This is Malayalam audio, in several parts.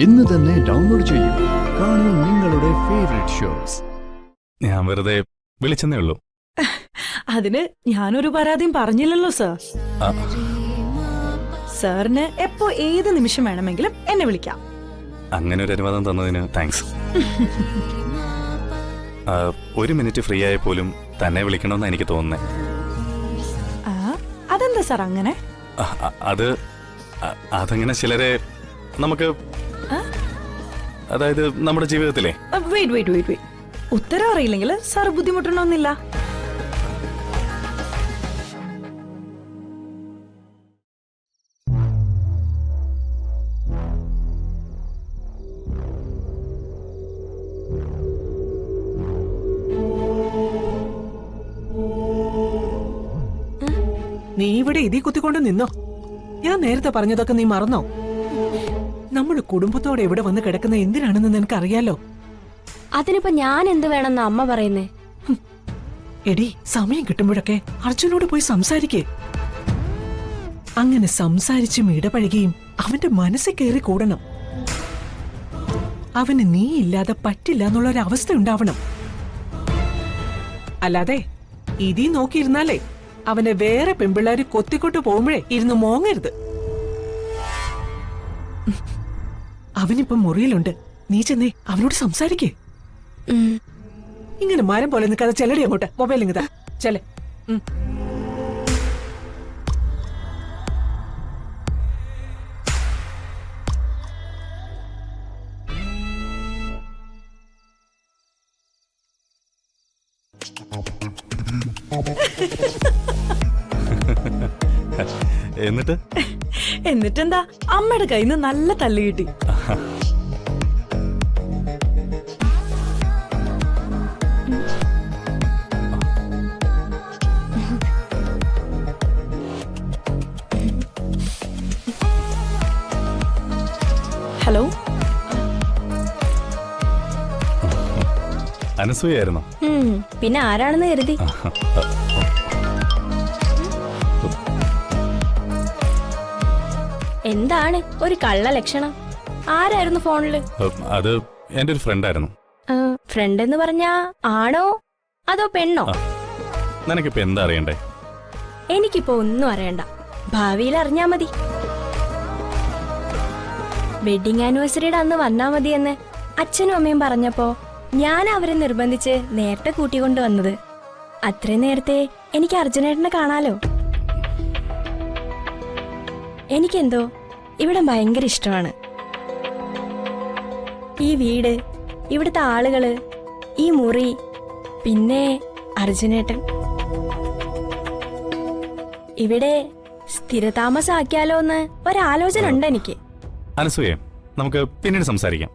ഇന്ന് തന്നെ ഡൗൺലോഡ് ചെയ്യൂ. കാണൂ നിങ്ങളുടെ ഫേവറേറ്റ് ഷോസ്. ഞാൻ വെറുതെ വിളിച്ചെന്നേ ഉള്ളൂ. അതിന് ഞാനൊരു പരാതിയും പറഞ്ഞില്ലല്ലോ സാർ. സാറിന് എപ്പോ ഏത് നിമിഷം വേണമെങ്കിലും എന്നെ വിളിക്കാം. അങ്ങനെ ഒരു അനുവാദം തന്നതിന് താങ്ക്സ്. ഒരു മിനിറ്റ് ഫ്രീ ആയ പോലും തന്നെ വിളിക്കണമെന്ന് എനിക്ക് തോന്നുന്നേ. അതെന്താ സാർ അങ്ങനെ? അതങ്ങനെ ചിലരെ നമുക്ക്, അതായത് നമ്മുടെ ജീവിതത്തിലെ. വെയിറ്റ് ഉത്തരം അറിയില്ലെങ്കിൽ സാർ ബുദ്ധിമുട്ടണമെന്നില്ല. നീ ഇവിടെ ഇതി കുത്തിക്കൊണ്ട് നിന്നോ? ഞാൻ നേരത്തെ പറഞ്ഞതൊക്കെ നീ മറന്നോ? നമ്മുടെ കുടുംബത്തോടെ ഇവിടെ വന്ന് കിടക്കുന്ന എന്തിനാണെന്ന് നിനക്കറിയാലോ. അതിനിപ്പോ ഞാൻ എന്ത് വേണമെന്ന് അമ്മ പറയുന്നേ? എടി, സമയം കിട്ടുമ്പോഴൊക്കെ അർജുനോട് പോയി സംസാരിക്കേ. അങ്ങനെ സംസാരിച്ചും ഇടപഴകിയും അവന്റെ മനസ്സിൽ കയറി കൂടണം. അവന് നീ ഇല്ലാതെ പറ്റില്ല എന്നുള്ളൊരവസ്ഥ ഉണ്ടാവണം. അല്ലാതെ ഇതി നോക്കിയിരുന്നാലേ അവനെ വേറെ പെൺപിള്ളേര് കൊത്തിക്കൊണ്ടു പോകുമ്പോഴേ ഇരുന്ന് മോങ്ങരുത്. അവനിപ്പം മുറിയിലുണ്ട്. നീ ചെന്നേ അവനോട് സംസാരിക്കേ. ഇങ്ങനെ മരം പോലെ നിൽക്കാതെ ചെല്ലടി അങ്ങോട്ട്. മൊബൈൽ ഇങ്ങതാ ചെല. എന്നിട്ടെന്താ, അമ്മയുടെ കയ്യിൽ നിന്ന് നല്ല തല്ല് കിട്ടി. ഹലോ, അനസൂയായിരുന്നോ? പിന്നെ ആരാണെന്ന് കരുതി? എന്താണ് ഒരു കള്ള ലക്ഷണം? ആരായിരുന്നു ഫോണില്? അത് എന്റെ ഒരു ഫ്രണ്ട് ആയിരുന്നു. ഫ്രണ്ട് എന്ന് പറഞ്ഞാ ആണോ അതോ പെണ്ണോ? നിനക്കിപ്പോ എന്താ അറിയണ്ടേ? എനിക്കിപ്പോ ഒന്നും അറിയണ്ട, ഭാവിയിൽ അറിഞ്ഞാ മതി. വെഡിങ് ആനിവേഴ്സറിയുടെ അന്ന് വന്നാ മതിയെന്ന് അച്ഛനും അമ്മയും പറഞ്ഞപ്പോ ഞാൻ അവരെ നിർബന്ധിച്ച് നേരത്തെ കൂട്ടിക്കൊണ്ടു വന്നത്. അത്രയും നേരത്തെ എനിക്ക് അർജുനേട്ടനെ കാണാലോ. എനിക്കെന്തോ ഇവിടെ ഭയങ്കര ഇഷ്ടമാണ്. ഈ വീട്, ഇവിടുത്തെ ആളുകള്, ഈ മുറി, പിന്നെ അർജുനേട്ടൻ. ഇവിടെ സ്ഥിരതാമസാക്കിയാലോ എന്ന് ഒരാലോചന ഉണ്ട് എനിക്ക്. അനസൂയെ, നമുക്ക് പിന്നീട് സംസാരിക്കാം.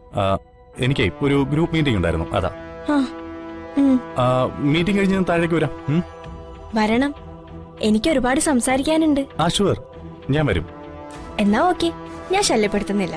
എനിക്ക് ഒരു ഗ്രൂപ്പ് മീറ്റിംഗ് ഉണ്ടായിരുന്നു, അതാ. മീറ്റിംഗ് കഴിഞ്ഞ് താഴേക്ക് വരാം. വരണം, എനിക്ക് ഒരുപാട് സംസാരിക്കാനുണ്ട്. ഷുവർ, ഞാൻ വരും. എന്നാ ഓക്കെ, ഞാൻ ശല്യപ്പെടുത്തുന്നില്ല.